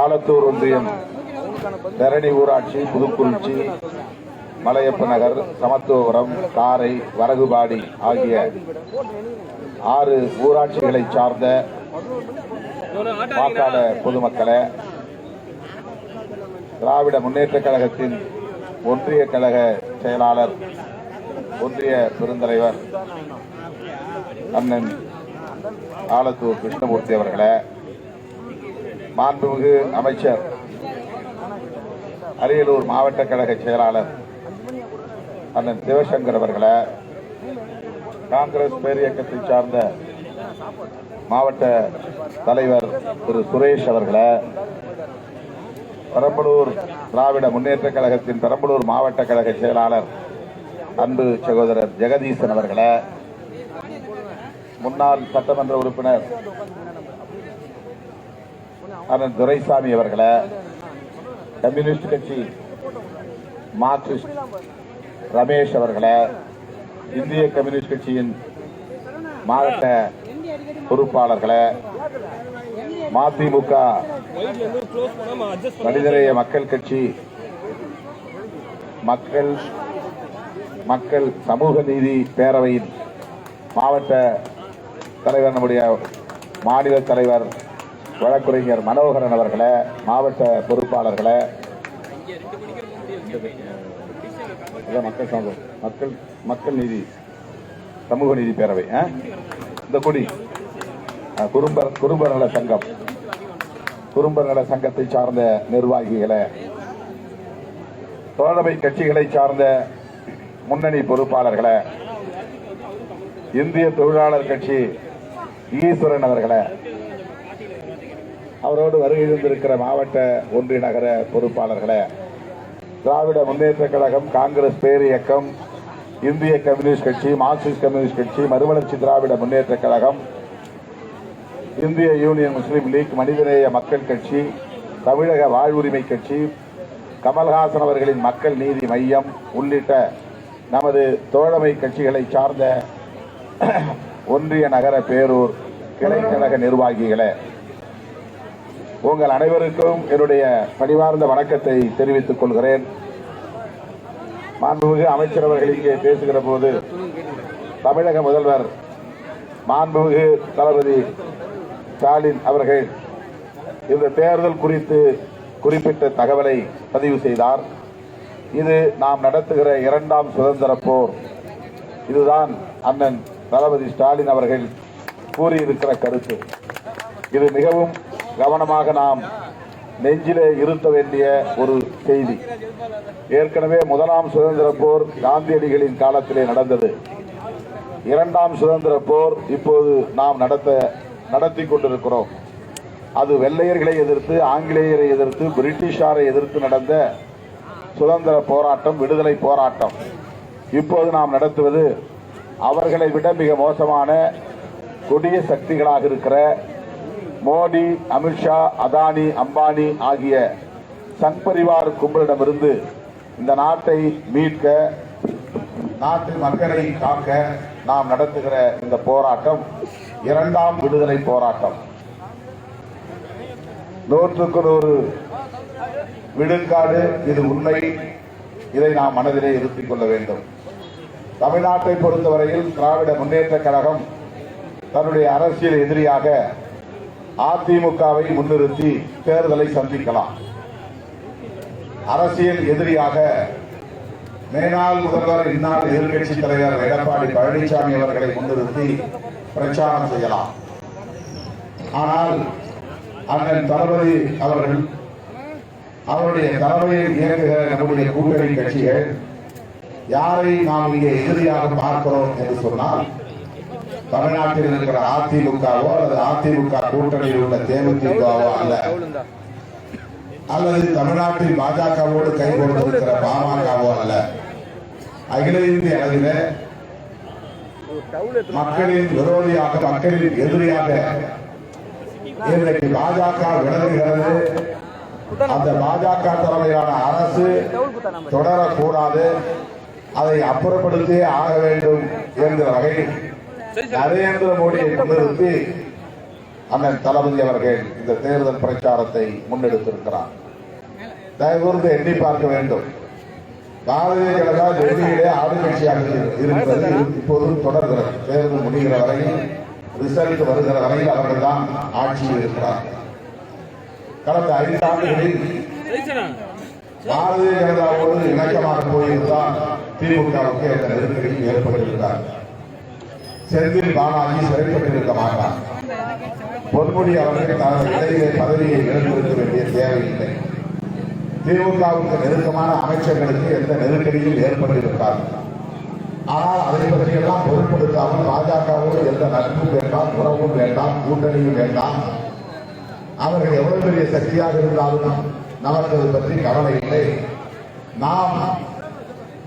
ஆலத்தூர் ஒன்றியம் தரணி ஊராட்சி, புதுக்குறிச்சி, மலையப்ப நகர், சமத்துவபுரம், காரை, வரகுபாடி ஆகிய 6 ஊராட்சிகளை சார்ந்த வாக்காளர் பொதுமக்களே, திராவிட முன்னேற்ற கழகத்தின் ஒன்றிய கழக செயலாளர், ஒன்றிய பெருந்தலைவர் அண்ணன் ஆலத்தூர் கிருஷ்ணமூர்த்தி அவர்களே, மாண்புமிகு அமைச்சர், அரியலூர் மாவட்ட கழக செயலாளர் அண்ணன் சிவசங்கர் அவர்களே, காங்கிரஸ் பேரியக்கத்தை சார்ந்த மாவட்ட தலைவர் திரு சுரேஷ் அவர்களே, பெரம்பலூர் திராவிட முன்னேற்ற கழகத்தின் பெரம்பலூர் மாவட்ட கழக செயலாளர் அன்பு சகோதரர் ஜெகதீசன் அவர்களே, முன்னாள் சட்டமன்ற உறுப்பினர் அண்ணன் துரைசாமி அவர்களே, கம்யூனிஸ்ட் கட்சி மார்க்சிஸ்ட் ரமேஷ் அவர்களே, இந்திய கம்யூனிஸ்ட் கட்சியின் மாவட்ட பொறுப்பாளர்களே, மதிமுக மனிதநேய மக்கள் கட்சி, மக்கள் சமூக நீதி பேரவையின் மாவட்ட தலைவர், நம்முடைய மாநில தலைவர் வழக்குரைஞர் மனோகரன் அவர்களே, மாவட்ட பொறுப்பாளர்களே, மக்கள் நீதி சமூக நீதி பேரவை, இந்த கொடி குறும்பர் நல சங்கம், குறும்பர் நல சங்கத்தை சார்ந்த நிர்வாகிகளே, தோழமை கட்சிகளை சார்ந்த முன்னணி பொறுப்பாளர்களே, இந்திய தொழிலாளர் கட்சி ஈஸ்வரன் அவர்களே, அவரோடு வருகை தந்திருக்கிற மாவட்ட ஒன்றிய நகர பொறுப்பாளர்களே, திராவிட முன்னேற்ற கழகம், காங்கிரஸ் பேரியக்கம், இந்திய கம்யூனிஸ்ட் கட்சி, மார்க்சிஸ்ட் கம்யூனிஸ்ட் கட்சி, மறுமலர்ச்சி திராவிட முன்னேற்ற கழகம், இந்திய யூனியன் முஸ்லீம் லீக், மனிதநேய மக்கள் கட்சி, தமிழக வாழ்வுரிமை கட்சி, கமல்ஹாசன் அவர்களின் மக்கள் நீதி மையம் உள்ளிட்ட நமது தோழமை கட்சிகளை சார்ந்த ஒன்றிய நகர பேரூர் கிளைக்கழக நிர்வாகிகளே, உங்கள் அனைவருக்கும் என்னுடைய பணிவார்ந்த வணக்கத்தை தெரிவித்துக் கொள்கிறேன். மாண்புமிகு அமைச்சர் அவர்கள் இங்கே பேசுகிற போது தமிழக முதல்வர் மாண்புமிகு தளபதி ஸ்டாலின் அவர்கள் இந்த தேர்தல் குறித்து குறிப்பிட்ட தகவலை பதிவு செய்தார். இது நாம் நடத்துகிற 2ஆம் சுதந்திர போர். இதுதான் அண்ணன் தளபதி ஸ்டாலின் அவர்கள் கூறியிருக்கிற கருத்து. இது மிகவும் கவனமாக நாம் நெஞ்சிலே இருத்த வேண்டிய ஒரு செய்தி. ஏற்கனவே 1ஆம் சுதந்திர போர் காந்தியடிகளின் காலத்திலே நடந்தது. 2ஆம் சுதந்திர போர் இப்போது நாம் நடத்தி கொண்டிருக்கிறோம். அது வெள்ளையர்களை எதிர்த்து, ஆங்கிலேயரை எதிர்த்து, பிரிட்டிஷாரை எதிர்த்து நடந்த சுதந்திர போராட்டம், விடுதலை போராட்டம். இப்போது நாம் நடத்துவது அவர்களை விட மிக மோசமான கொடிய சக்திகளாக இருக்கிற மோடி, அமித்ஷா, அதானி, அம்பானி ஆகிய சங் பரிவார் கும்பலிடமிருந்து இந்த நாட்டை மீட்க, நாட்டு மக்களை காக்க நாம் நடத்துகிற இந்த போராட்டம் 2ஆம் விடுதலை போராட்டம். 100க்கு 100 விழுக்காடு இது உண்மை. இதை நாம் மனதிலே இருத்திக் கொள்ள வேண்டும். தமிழ்நாட்டை பொறுத்தவரையில் திராவிட முன்னேற்ற கழகம் தன்னுடைய அரசியல் எதிரியாக அதிமுகவை முன்னிறுத்தி தேர்தலை சந்திக்கலாம். அரசியல் எதிரியாக மேனாள் முதல்வர், இந்நாள் எதிர்கட்சி தலைவர் எடப்பாடி பழனிசாமி அவர்களை முன்னிறுத்தி பிரச்சாரம் செய்யலாம். ஆனால் அண்ணன் தளபதி அவர்கள், அவருடைய தலைமையில் இயங்குகிற நம்முடைய கூட்டணி கட்சிகள் யாரை நாம் இங்கே எதிரியாக பார்க்கிறோம் என்று சொன்னால், தமிழ்நாட்டில் இருக்கிற அதிமுகவோ அல்லது அதிமுக கூட்டணியில் உள்ள தேமுதிகவோ அல்ல, அல்லது தமிழ்நாட்டில் பாஜகவோடு கை கொடுத்திருக்கிற பாமகவோ அல்ல. அகில இந்திய அளவில் மக்களின் விரோதியாக, மக்களின் எதிரியாக இன்றைக்கு பாஜக விளங்குகிறது. அந்த பாஜக தலைமையிலான அரசு தொடரக்கூடாது, அதை அப்புறப்படுத்தியே ஆக வேண்டும் என்கிற வகையில் நரேந்திர மோடியை முன்னிறுத்தி அண்ணன் தளபதி அவர்கள் இந்த தேர்தல் பிரச்சாரத்தை முன்னெடுத்திருக்கிறார். தயவுகூர்ந்து எண்ணி பார்க்க வேண்டும். பாரதிய ஜனதா டெல்லியிலே ஆளுங்கட்சியாக இருக்கிறது, இப்போதும் தொடர்கிறது. தேர்தல் முடிகிற வரையில், ரிசல்ட் வருகிற வரையில் அவர்கள் தான் ஆட்சியில் இருக்கிறார். கடந்த 5 ஆண்டுகளில் பாரதிய ஜனதாவோடு இணக்கமாக போயிருந்தால் திமுகவுக்கு என்ற நெருக்கடி ஏற்பட்டிருக்கிறார். செந்தில் பாலாஜி சிறைப்பட்டிருக்க மாட்டார். பொன்முடி அவர்கள் தனது இடையிலே பதவியை இழந்திருக்க வேண்டிய தேவையில்லை. திமுகவுக்கு நெருக்கமான அமைச்சர்களுக்கு எந்த நெருக்கடியும் ஏற்பட்டிருக்கார். ஆனால் அதை பற்றியெல்லாம் பொருட்படுத்தாமல் பாஜகவோடு எந்த நட்பும் வேண்டாம், உறவும் வேண்டாம், கூட்டணியும் வேண்டாம். அவர்கள் எவ்வளவு பெரிய சக்தியாக இருந்தாலும் நமக்கு அதை பற்றி கவலை இல்லை. நாம்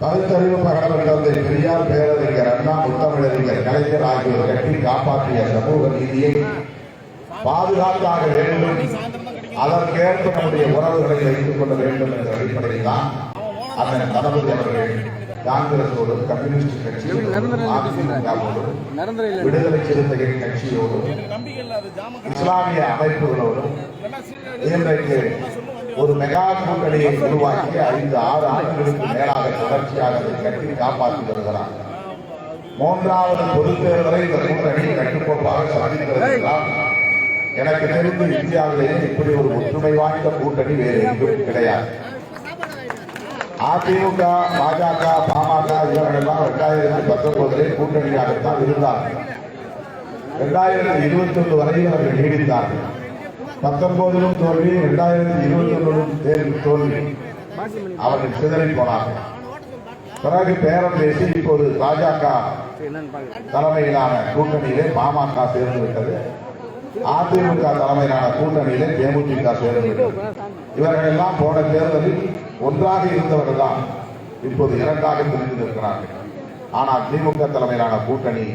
பகுத்தறிவு பகடல் தந்தை பெரியார், பேரறிஞர் அண்ணா, முத்தமிழறிஞர் கலைஞர் ஆகியோர் கட்டி காப்பாற்றிய சமூக நீதியை பாதுகாத்தாக வேண்டும். அதற்கேற்ப நம்முடைய உறவுகளை வைத்துக் கொள்ள வேண்டும் என்ற அடிப்படையில் தான் அண்ணன் தளபதி அவர்கள் காங்கிரசோடும், கம்யூனிஸ்ட் கட்சியோடும், விடுதலை சிறுத்தைகள் கட்சியோடும், இஸ்லாமிய அமைப்புகளோடும் இன்றைக்கு ஒரு மெகா கூட்டணியை உருவாக்கி 5-6 ஆண்டுகளுக்கு மேலாக தொடர்ச்சியாக அதை கட்டி காப்பாற்றி வருகிறார். 3வது பொதுத் தேர்தலை இந்த கூட்டணி கட்டுக்கோப்பாக சந்திக்கிறது என்றால் எனக்கு தெரிந்து இந்தியாவிலேயே இப்படி ஒரு ஒற்றுமை வாய்ந்த கூட்டணி வேறு எங்கும் கிடையாது. அதிமுக, பாஜக, பாமக இவர்களெல்லாம் 2019 கூட்டணியாகத்தான் இருந்தார்கள். 2021 வரையில் அவர்கள் நீடித்தார்கள். 19 தோல்வி, 2021 தோல்வி. அவர்கள் சிதறி போனார்கள். பிறகு பேரம் பேசி இப்போது பாஜக தலைமையிலான கூட்டணியிலே பாமக சேர்ந்து விட்டது. அதிமுக தலைமையிலான கூட்டணியிலே தேமுதிக சேர்ந்து விட்டது. இவர்கள் எல்லாம் போன தேர்தலில் ஒன்றாக இருந்தவர்கள் தான் இப்போது 2ஆக பிரிந்திருக்கிறார்கள். ஆனால் திமுக தலைமையிலான கூட்டணி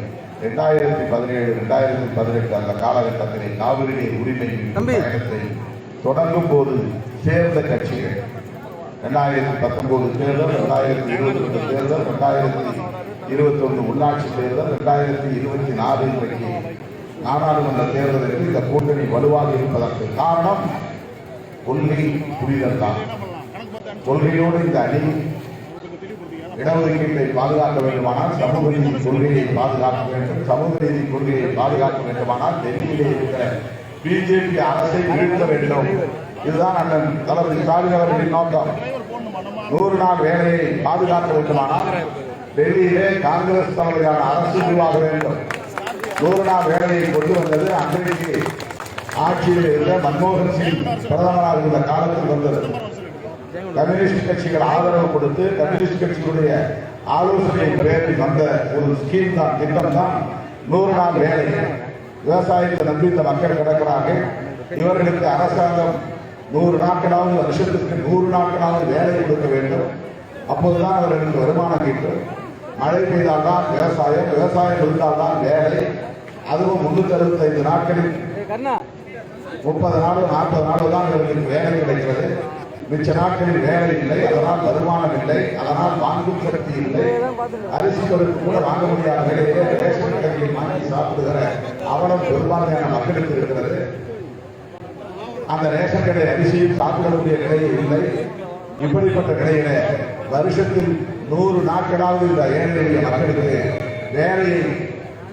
2017, 2018 அந்த காலகட்டத்திலே காவிரி நீர் உரிமை பயணத்தை தொடங்கும் போது சேர்ந்த கட்சிகள் 2019 தேர்தல், 2022 தேர்தல், 2021 உள்ளாட்சி தேர்தல், 2024 இன்றைக்கு நாடாளுமன்ற தேர்தலுக்கு இந்த கூட்டணி வலுவாக இருப்பதற்கு காரணம் கொள்கை புரிதல் தான். கொள்கையோடு இந்த அணி இடஒதுக்கீட்டை பாதுகாக்க வேண்டுமானால் சமூக நீதி கொள்கையை பாதுகாக்க வேண்டும். சமூக நீதி கொள்கையை பாதுகாக்க வேண்டுமானால் டெல்லியிலே இருக்கிற பிஜேபி அரசை வீழ்த்த வேண்டும். இதுதான் அண்ணன் தளபதி ஸ்டாலின் அவர்களின் நோக்கம். 100 நாள் வேலையை பாதுகாக்க வேண்டுமானால் டெல்லியிலே காங்கிரஸ் தலைமையிலான அரசு உருவாக வேண்டும். 100 நாள் வேலையை கொண்டு வந்தது அன்றைக்கு ஆட்சியில் இருந்த மன்மோகன் சிங் பிரதமராக இருந்த காலத்தில் வந்தது. கம்யூனிஸ்ட் கட்சிகள் ஆதரவு கொடுத்து கம்யூனிஸ்ட் கட்சிகளுடைய ஆலோசனையின் பேரில் வந்த ஒரு ஸ்கீம் தான், திட்டம் தான் 100 நாள் வேலை. விவசாயத்தை நம்பி இந்த மக்கள் கிடக்கிறார்கள். இவர்களுக்கு அரசாங்கம் 100 நாட்களாவது, வருஷத்துக்கு 100 நாட்களாவது வேலை கொடுக்க வேண்டும். அப்போதுதான் அவர்களுக்கு வருமானம் கிட்டும். மழை பெய்தால்தான் விவசாயம், விவசாயம் இருந்தால்தான் வேலை. அதுவும் 365 நாட்களில் 30 நாள் 40 நாள் தான் இவர்களுக்கு வேலை கிடைக்கிறது. மிச்ச நாட்களில் வேலை இல்லை, அதனால் வருமானம் இல்லை, அதனால் வாங்கும் சக்தி இல்லை. அரிசி பொருட்கள் கூட வாங்க முடியாத நிலையிலே ரேஷன் கடையில் வாங்கி சாப்பிடுகிற அவலம் பெரும்பான்மையான மக்களுக்கு இருக்கிறது. அந்த ரேஷன் கடை அரிசியும் சாப்பிடக்கூடிய நிலையில் இல்லை. இப்படிப்பட்ட நிலையில வருஷத்தில் 100 நாட்களாவது இந்த ஏழை மக்களுக்கு வேலையை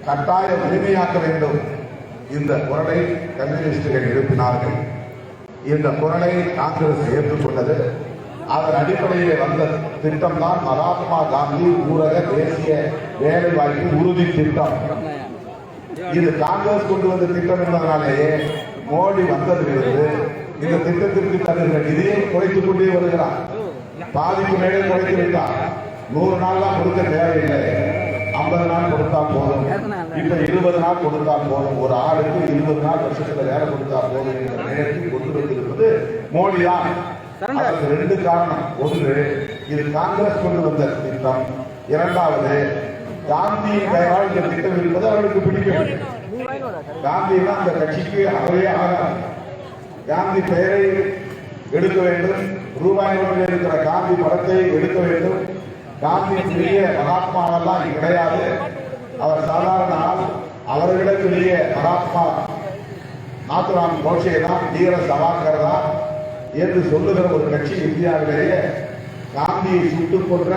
கட்டாயம் உரிமையாக்க வேண்டும். இந்த குரலை கம்யூனிஸ்டுகள் எழுப்பினார்கள். இந்த குரலை காங்கிரஸ் ஏற்றுக்கொண்டது. அதன் அடிப்படையில் வந்த திட்டம் தான் மகாத்மா காந்தி ஊரக தேசிய வேலை வாய்ப்பு உறுதி திட்டம். இது காங்கிரஸ் கொண்டு வந்த திட்டம் என்பதனாலேயே மோடி வந்ததிலிருந்து இந்த திட்டத்திற்கு தருகிற நிதியை குறைத்துக் கொண்டே வருகிறார். பாதிக்கு மேலே குறைத்து விட்டார். 100 நாள் தான் கொடுக்க தேவையில்லை, 50 நாள் கொடுத்தா போதும். இப்ப 20 நாள் கொடுத்தா போதும். ஒரு ஆளுக்கு 20 நாள் வருஷத்துல வேலை கொடுத்தா போதும் என்ற நேரத்தில் கொண்டு வந்திருப்பது மோடி தான். அதற்கு 2 காரணம். ஒன்று, இது காங்கிரஸ் கொண்டு வந்த திட்டம். 2வது, காந்தி பெயரால் இந்த திட்டம் இருப்பது அவர்களுக்கு பிடிக்கும். காந்தினா அந்த கட்சிக்கு அறவே ஆகாது. காந்தி பெயரை எடுக்க வேண்டும், ரூபாய் நோட்டில் இருக்கிற காந்தி படத்தை எடுக்க வேண்டும். காந்தி பெரிய மகாத்மாவெல்லாம் கிடையாது, அவர் சாதாரண ஆள். அவர்களிடத்திலேயே மகாத்மா நாத்துராம் கோட்சே தான், வீர சவார்கர் தான் என்று சொல்லுகிற ஒரு கட்சி இந்தியாவிலேயே காந்தியை சுட்டுக் கொன்ற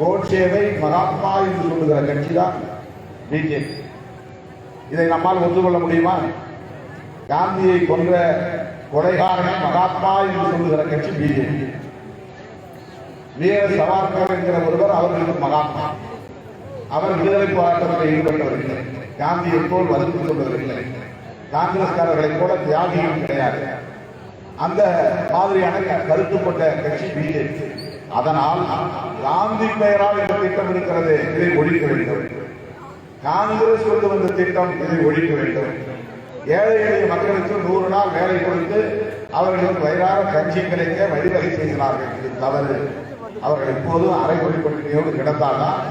கோட்சேவை மகாத்மா என்று சொல்லுகிற கட்சி தான் பிஜேபி. இதை நம்மால் ஒத்துக்கொள்ள முடியுமா? காந்தியை கொன்ற கொலைகாரனை மகாத்மா என்று சொல்லுகிற கட்சி பிஜேபி. வீர சவார்கர் என்கிற ஒருவர் அவர்களுக்கு மகாத்மா. அவர் விடுதலை போராட்டத்தில் ஈடுபட்டவர்கள், காந்தியை போல் வலிந்து கொண்டவர்கள், காங்கிரஸ்காரர்களைப் போல தியாகிகள் கிடையாது. அந்த மாதிரியான கருத்துப்பட்ட கட்சி பிஜேபி. அதனால் காந்தி பெயரால் இந்த திட்டம் இருக்கிறது, இதை ஒழிக்க வேண்டும். காங்கிரஸ் கொண்டு வந்த திட்டம், இதை ஒழிக்க வேண்டும். ஏழை எளிய மக்களுக்கு 100 நாள் வேலை கொடுத்து அவர்களுக்கு வயிறார கஞ்சி கிடைக்க வழிவகை செய்கிறார்கள். இது தவறு. அவர்கள் எப்போதும் அரைக்குறிப்பட்டியோடு கிடந்தால்தான்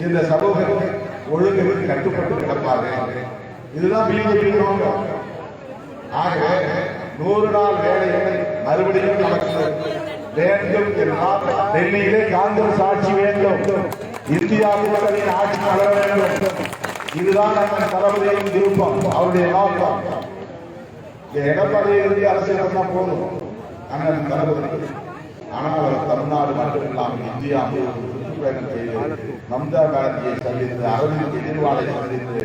இந்த சமூகத்தை ஒழுங்குக்கு கட்டுப்பட்டு கிடப்பார்கள். இதுதான் பிஜேபி நோக்கம். ஆகவே 100 நாள் வேலைகளை மறுபடியும் நமக்கு வேண்டும் என்றால் டெல்லியிலே காங்கிரஸ் ஆட்சி வேண்டும், இந்தியா கூட்டணியின் ஆட்சி வளர வேண்டும். இதுதான் நம்ம தளபதியின் விருப்பம், அவருடைய நோக்கம். எடப்பாடி இறுதி அரசியல் வந்தா போதும் அண்ணன் தளபதி. ஆனால் அவர் தமிழ்நாடு மட்டும் இல்லாமல் இந்தியா சுற்றுப்பயணம் செய்து மம்தா பானர்ஜியை சந்தித்து, அரவிந்த் கெஜ்ரிவாலை சந்தித்து,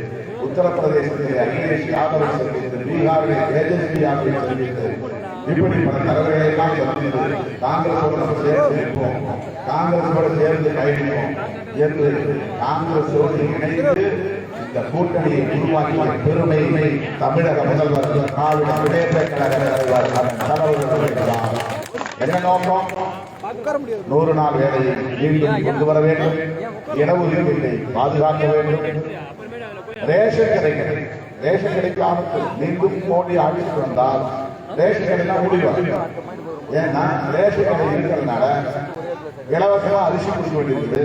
உத்தரப்பிரதேசத்தில் அகிலேஷ் யாதவை சந்தித்து, பீகாரில் தேஜஸ்வி யாதவை சந்தித்து, இப்படி பல தலைவர்களை எல்லாம் சந்தித்து காங்கிரஸோடு நம்ம சேர்ந்து இருப்போம், காங்கிரஸோடு சேர்ந்து பயணிப்போம் என்று காங்கிரஸோடு இணைந்து இந்த கூட்டணியை உருவாக்கிய பெருமை தமிழக முதல்வர் திராவிட முன்னேற்ற கழக தலைவர். என்ன நோக்கம்? 100 நாள் வேலையை மீண்டும் கொண்டு வர வேண்டும், இடஒதுக்கீட்டை பாதுகாக்க வேண்டும், ரேஷன் கடைகள் ரேஷன் கிடைக்காமல் மீண்டும் மோடி ஆட்சிக்கு வந்தால் ரேஷன் கடைலாம் முடிவாங்க. ஏன்னா ரேஷன் கடை இருக்கிறதுனால இலவசமா அரிசி கொடுக்க வேண்டியது,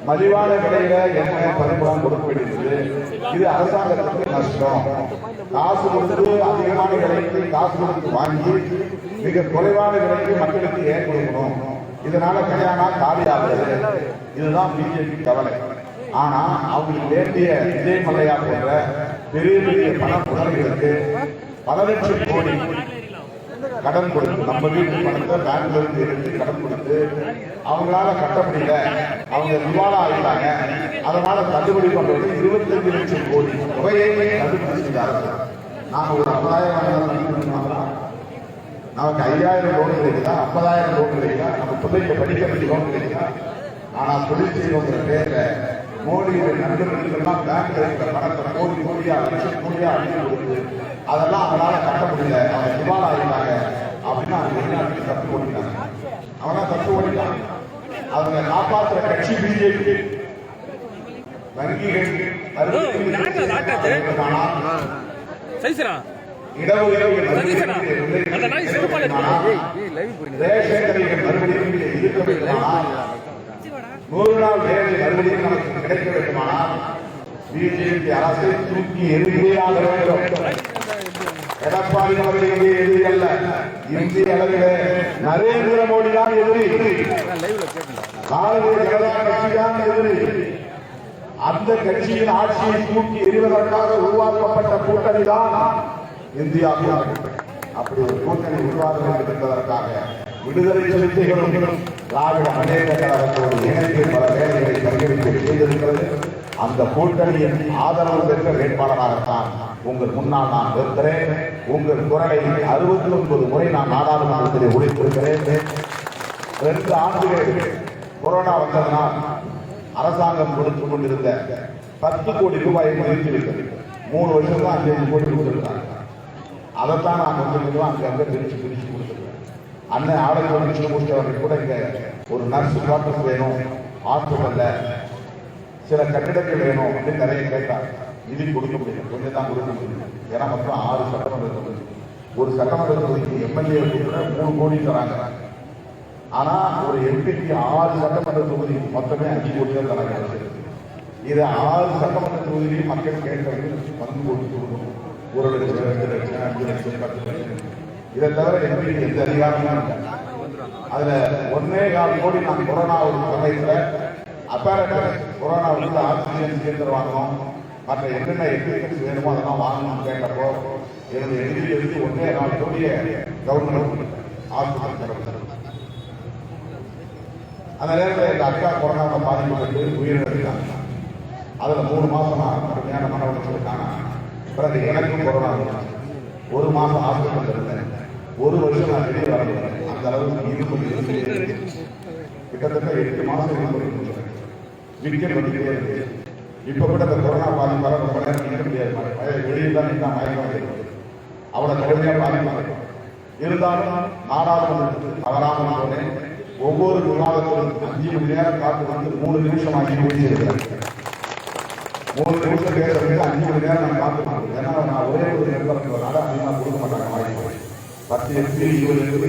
மலிவான விலையில எண்ணெய் பருப்பெல்லாம் கொடுக்க வேண்டியது. இது அரசாங்கத்துக்கு நஷ்டம். காசு கொடுத்து அதிகமான விலைக்கு காசு கொடுத்து வாங்கி மிக குறைவான விலைக்கு மக்களுக்கு ஏன் கொடுக்கணும்? இதனால கல்யாணம் காலியாகிறது. இதுதான் பிஜேபி கவலை. ஆனா அவங்களுக்கு வேண்டிய விஜய் மல்லையா போன்ற பெரிய பெரிய பண முதலைகளுக்கு பல லட்சம் கோடி கடன் கொடுத்து, நம்ம வீட்டு பணத்தை பேங்க்ல இருந்து எடுத்து கடன் கொடுத்து அவங்களால கட்ட முடியல, அவங்க திவாலா ஆகிட்டாங்க, அதனால தள்ளுபடி பண்றது 25 லட்சம் கோடி தொகையை தள்ளுபடி செஞ்சார்கள். நாம ஒரு 50,000 நமக்கு 5,000 லோன் கிடைக்குதா, 50,000 லோன் கிடைக்குதா, நம்ம பிள்ளைங்க படிக்க வேண்டிய லோன் கிடைக்குதா? ஆனா தொழில் செய்வோங்கிற பேர்ல மோடியுடைய நண்பர்களுக்கெல்லாம் பேங்க்ல இருக்கிற பணத்தை கோடி கோடியா லட்சம் கோடியா அடிச்சு கொடுத்து அதெல்லாம் அவங்களால கட்ட முடியல, அவங்க திவாலா ஆகிட்டாங்க அப்படின்னு அவங்க வெளிநாட்டுக்கு தப்பு ஓடிட்டாங்க. அவனா தப்பு ஓடிட்டாங்க. அவங்க காப்பாற்றுற கட்சி பிஜேபி. வங்கிகள் நூறு நாள் வேலை மறுபடியும் நமக்கு கிடைக்க வேண்டுமானால் பிஜேபி அரசை தூக்கி எதிரியாக வேண்டும். எடப்பாடி அவர்கள் இங்கே எதிரி அல்ல, இந்திய அளவிலே நரேந்திர மோடி தான் எதிரி, பாரதிய ஜனதா கட்சி தான் எதிரி. அந்த கட்சியின் ஆட்சியை தூக்கி எறிவதற்காக உருவாக்கப்பட்ட கூட்டணி தான் இந்தியா கூட்டணி. அப்படி ஒரு கூட்டணி உருவாக வேண்டும் என்பதற்காக விடுதலை சிறுத்தைகளும் திராவிட முன்னேற்ற கழகத்தோடு இணைந்து பல வேலைகளை பரிகரிப்பு செய்திருக்கிறது. அந்த கூட்டணியின் ஆதரவு பெற்ற வேட்பாளராகத்தான் உங்கள் முன்னால் நான் இருக்கிறேன். உங்கள் குரலை 69 முறை நான் நாடாளுமன்றத்தில் ஒழித்திருக்கிறேன். 2 ஆண்டுகள் கொரோனா வந்ததனால் அரசாங்கம் கொடுத்துக் கொண்டிருந்த 10 கோடி ரூபாயை நிறுத்திவிட்டது. 3 வருஷம் தான் 5 கோடி கொடுத்திருக்காங்க. அதைத்தான் நான் கொஞ்சம் அங்கங்க பிரிச்சு கொடுத்துருக்கேன். அண்ணன் ஆடல் முடிச்சவர்கள் கூட இங்க ஒரு நர்ஸ் குவார்டர்ஸ் வேணும், ஹாஸ்பிட்டல்ல சில கட்டிடங்கள் வேணும் அப்படின்னு நிறைய கேட்டாங்க. நிதி கொடுக்க முடியும், கொஞ்சம் தான் கொடுக்க முடியும். ஏன்னா மொத்தம் 6 சட்டமன்ற தொகுதி, ஒரு சட்டமன்ற தொகுதிக்கு எம்எல்ஏ 3 கோடி தராங்க. ஆனா ஒரு எம்பிக்கு 6 சட்டமன்ற தொகுதி மொத்தமே 5 கோடி தான் தராங்க. இது 6 சட்டமன்ற தொகுதியிலையும் மக்கள் கேட்கறது 10 கோடி கொடுக்கணும். 1 லட்சம், 2 லட்சம், 5 லட்சம், 10 லட்சம். இதை தவிர எம்பிக்கு எந்த அதிகாரமும் இல்லை. அதுல 1.25 கோடி நான் கொரோனா சமயத்துல கொரோனா ஆக்சிஜன் சிலிண்டர் வாங்கணும், மற்ற என்னென்ன எக்யூப்மெண்ட்ஸ் வேணுமோ அதெல்லாம் வாங்கணும்னு கேட்டப்போ என்னுடைய நிதியிலிருந்து 1.4 கோடியை கவர்மெண்ட் ஹாஸ்பிட்டல். அந்த நேரத்தில் எங்கள் அக்கா கொரோனாவை பாதிக்கப்பட்டு உயிரிழந்தாங்க. அதில் 3 மாதம் கடுமையான மன உளைச்சலுக்கான பிறகு எனக்கும் கொரோனா இருந்துச்சு. 1 மாதம் ஹாஸ்பிட்டல் இருந்தேன். 1 வருஷம் நான் வெளியே வரல. அந்த அளவுக்கு இரும்பு கிட்டத்தட்ட 8 மாதம் இரும்பு விக்கெட் வந்துட்டே இருக்கு. இப்போ கூட இந்த கொரோனா பாதிப்பாக ரொம்ப நேரம் நிற்க முடியாது. வெளியே தான் நிற்க மயக்கம் அவளை கடுமையாக பாதிப்பாங்க. இருந்தாலும் நாடாளுமன்றத்தில் தவறாமல் போனேன். ஒவ்வொரு விவாதத்திலும் 5 மணி நேரம் காத்து வந்து 3 நிமிஷம் ஆகி முடிச்சிருக்கிறேன். 3 நிமிஷம் பேசுறதுக்கு 5 மணி நேரம் நான் காத்துக்கணும். ஏன்னா நான் ஒரே ஒரு நிர்வாகத்தினால அதிகமாக கொடுக்க மாட்டாங்க. வாய்ப்பு 10 MP 20 MP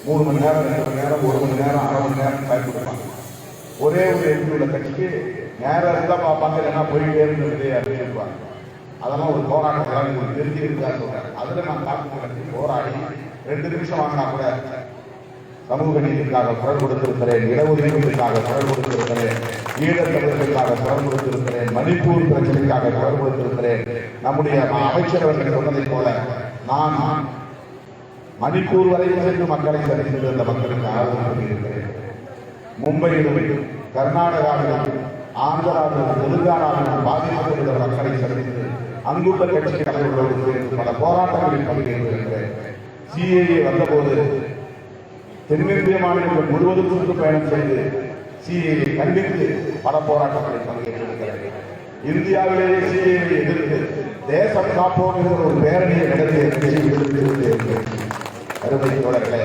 3 மணி நேரம் 2 மணி நேரம் 1 மணி நேரம் 1/2 மணி நேரம் டைம் கொடுப்பாங்க. ஒரே ஒரு MP உள்ள கட்சிக்கு நேரம் இருந்தால் பார்ப்பாங்க, ஏன்னா போயிட்டே இருந்தது அறிவிப்பாங்க. அதெல்லாம் ஒரு போராட்டம் உங்களுக்கு தெரிஞ்சு இருந்தால் சொல்றேன். அதில் நான் தாக்கு நடத்தி போராடி 2 நிமிஷம் வாங்கினா கூட சமூக நீதிக்காக குரல் கொடுத்திருக்கிறேன், இடஒதுக்கீட்டுக்காக குரல் கொடுத்திருக்கிறேன், ஈழத்தமிழர்களுக்காக குரல் கொடுத்திருக்கிறேன், மணிப்பூர் பிரச்சனைக்காக குரல் கொடுத்திருக்கிறேன். நம்முடைய அமைச்சரவர்கள் சொன்னதைப் போல நான் மணிப்பூர் வரை சென்று மக்களை சந்தித்து அந்த மக்களுக்கு ஆதரவு சொல்லியிருக்கிறேன். மும்பையிலும் கர்நாடகாவிலும் ஆந்திராவிலும் தெலுங்கானாவிலும் பாதிக்கப்பட்டுள்ள மக்களை சந்தித்து அங்குள்ள கட்சி தலைவர்களோடு பல போராட்டங்களில் பங்கேற்றிருக்கிறேன். சிஏஏ வந்தபோது தென்னிந்திய மாநிலங்கள் முழுவதும் சுற்றுப்பயணம் செய்து சிஏஏ கண்டித்து பல போராட்டங்களில் பங்கேற்றிருக்கிறது. இந்தியாவிலேயே சிஏஏ எதிர்த்து தேசம் காப்போம் என்ற ஒரு பேரணியை நடத்தி அருமை தோழர்களே,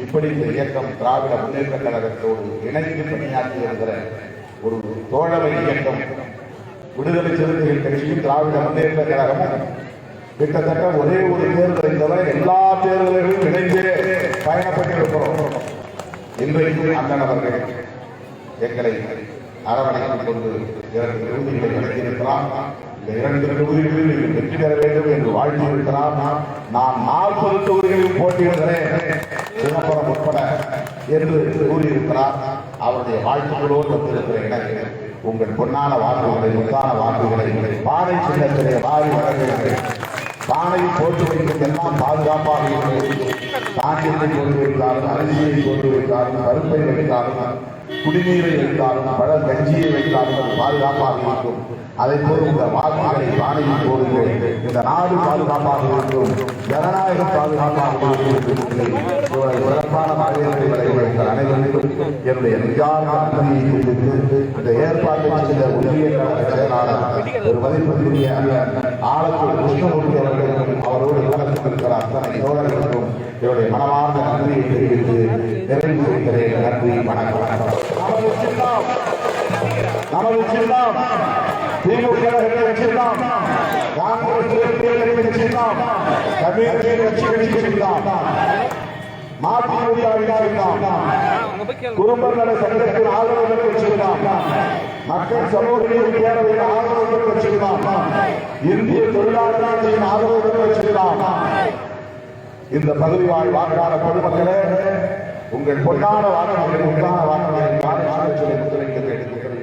இப்படி இந்த இயக்கம் திராவிட முன்னேற்ற கழகத்தோடு இணைந்து பணியாற்றி வருகிற ஒரு தோழமை இயக்கம். விடுதலை சிறுத்தைகள் கட்சியும் திராவிட முன்னேற்ற கழகமும் கிட்டத்தட்ட ஒரே ஒரு தேர்தலை தவிர எல்லா தேர்தல்களும் இணைந்தே பயணப்பட்டிருக்கிறோம். இன்றைக்கும் அண்ணன் அவர்கள் எங்களை அரவணைத்துக் கொண்டு 2 தொகுதிகளை வழங்கியிருக்கிறார். இந்த 2 தொகுதிகளில் வெற்றி பெற வேண்டும் என்று வாழ்ந்திருக்கிறார். நான் 40 தொகுதிகளில் போட்டியிடுகிறேன் சிதம்பரம் உட்பட என்று கூறியிருக்கிறார். அவருடைய வாழ்த்துக்களோடு வந்திருக்கிற எனக்கு உங்கள் பொன்னான வாக்குகளை, முத்தான வாக்குகளை பானை சின்னத்திலே வாரி வழங்குகிறேன். பானையை போட்டு வைக்கும் எல்லாம் பாதுகாப்பாக இருக்கிறது. தானியத்தை கொண்டு வைத்தாலும், அரிசியை கொண்டு வைத்தாலும், பருப்பை வைத்தாலும், குடிநீரை வைத்தாலும், பழ கஞ்சியை வைத்தாலும் பாதுகாப்பாக இருக்கும். அதை போல் இந்த வாக்குகளை பானையில் போடுங்கள். இந்த நாடு பாதுகாப்பாக இருக்கும், ஜனநாயகம் பாதுகாப்பாக இருக்கும். சிறப்பான மகளிர் அனைவருக்கும் என்னுடைய நிஜான நன்றியை தெரிவித்து இந்த ஏற்பாட்டை செய்த ஒன்றிய கழக செயலாளர் ஒரு மதிப்புக்குரிய ஆலத்தூர் கிருஷ்ணமூர்த்தி அவர்களுக்கும் அவரோடு கலந்திருக்கிற அத்தனை தோழர்களுக்கும் என்னுடைய மனமார்ந்த நன்றியை தெரிவித்து நிறைவு செய்கிறேன். நன்றி, வணக்கம். நமது சின்னம் திமுக சின்னம், காங்கிரஸ் சின்னம், கம்யூனிஸ்ட் கட்சி சின்னம், குடும்ப நல சங்கத்தின் ஆதரவு சின்னம், மக்கள் சமூக நீதி பேரவையின் ஆதரவு சின்னம், இந்திய தொழிலாளர் கட்சியின் ஆதரவு சின்னம். இந்த பகுதி வாழ் வாக்காளர் பொதுமக்களே, உங்கள் பொன்னான வாக்குகளை முத்தான வாக்குகளை முத்துரைக்க கேட்டுக்கொள்கிறேன்.